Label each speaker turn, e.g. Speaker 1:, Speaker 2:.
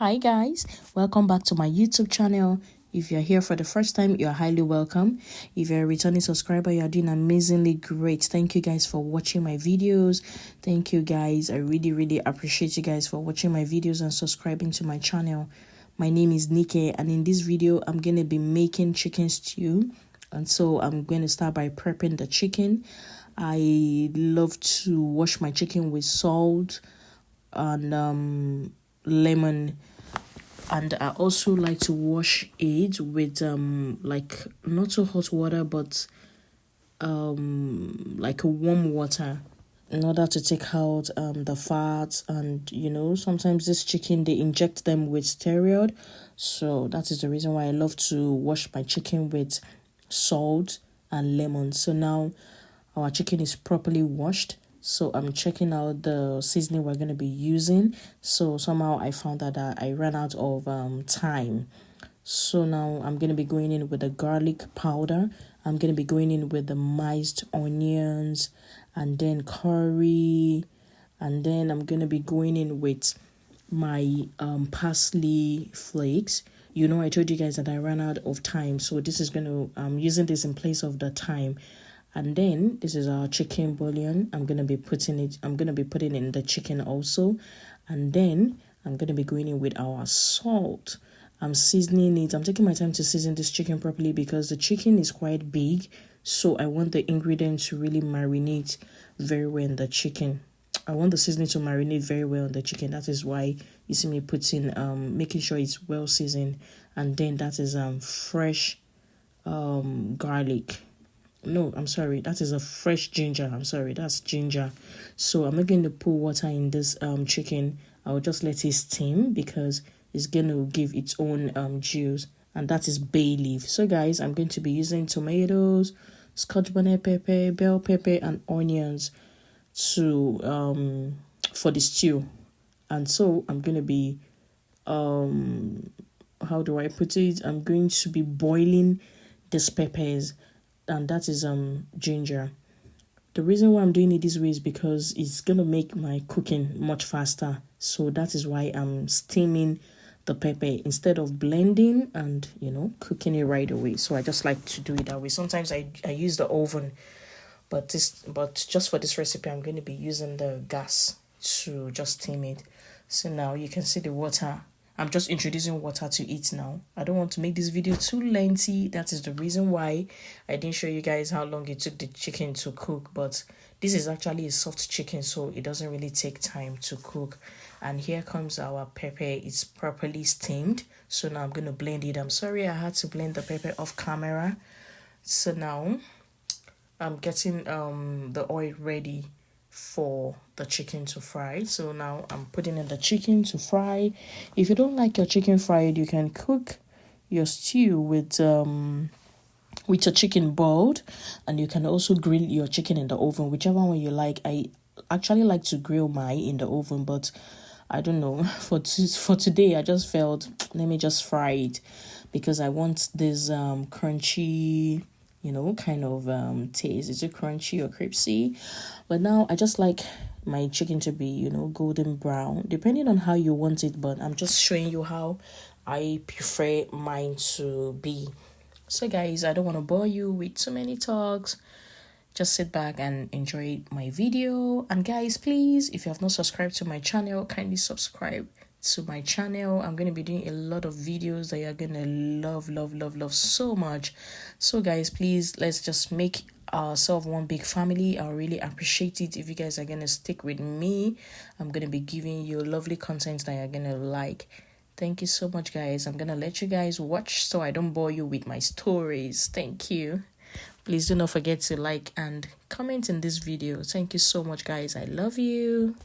Speaker 1: Hi guys, welcome back to my YouTube channel. If you're here for the first time, you're highly welcome. If you're a returning subscriber, you're doing amazingly great. Thank you guys for watching my videos. Thank you guys. I really appreciate you guys for watching my videos and subscribing to my channel. My name is Nike, and in this video I'm going to be making chicken stew. And so I'm going to start by prepping the chicken. I love to wash my chicken with salt and lemon, and I also like to wash it with like not so hot water, but like a warm water, in order to take out the fats. And sometimes this chicken, they inject them with steroid, so that is the reason why I love to wash my chicken with salt and lemon. So now our chicken is properly washed. So I'm checking out the seasoning we're going to be using. So somehow I found that I ran out of time. So now I'm going to be going in with the garlic powder. I'm going to be going in with the miced onions and then curry. And then I'm going to be going in with my parsley flakes. I told you guys that I ran out of time. So this is going to, I'm using this in place of the time. And then this is our chicken bouillon. I'm going to be putting in the chicken also. And then I'm going to be going in with our salt. I'm seasoning it. I'm taking my time to season this chicken properly because the chicken is quite big. So I want the ingredients to really marinate very well in the chicken. I want the seasoning to marinate very well in the chicken. That is why you see me putting, making sure it's well seasoned. And then that is fresh garlic. No, I'm sorry, that is a fresh ginger. I'm sorry, that's ginger. So I'm not going to put water in this chicken. I'll just let it steam because it's going to give its own juice. And that is bay leaf. So guys, I'm going to be using tomatoes, Scotch bonnet pepper, bell pepper, and onions to for the stew. And so I'm going to be how do I put it? I'm going to be boiling these peppers, and that is ginger. The reason why I'm doing it this way is because it's gonna make my cooking much faster. So that is why I'm steaming the pepper instead of blending and cooking it right away. So I just like to do it that way. Sometimes I use the oven, but just for this recipe I'm going to be using the gas to just steam it. So now you can see the water. I'm just introducing water to it now. I don't want to make this video too lengthy. That is the reason why I didn't show you guys how long it took the chicken to cook. But this is actually a soft chicken, so it doesn't really take time to cook. And here comes our pepper. It's properly steamed. So now I'm going to blend it. I'm sorry I had to blend the pepper off camera. So now I'm getting the oil ready for the chicken to fry. So now I'm putting in the chicken to fry. If you don't like your chicken fried, you can cook your stew with your chicken boiled, and you can also grill your chicken in the oven, whichever one you like. I actually like to grill mine in the oven, but I don't know, for today I just felt let me just fry it because I want this crunchy kind of taste. Is it crunchy or crispy? But now I just like my chicken to be, golden brown, depending on how you want it. But I'm just showing you how I prefer mine to be. So guys, I don't want to bore you with too many talks. Just sit back and enjoy my video. And guys, please, if you have not subscribed to my channel, kindly subscribe to my channel. I'm going to be doing a lot of videos that you're going to love so much. So guys, please, let's just make ourselves one big family. I'll really appreciate it if you guys are going to stick with me. I'm going to be giving you lovely content that you're going to like. Thank you so much, guys. I'm going to let you guys watch so I don't bore you with my stories. Thank you. Please do not forget to like and comment in this video. Thank you so much, guys. I love you.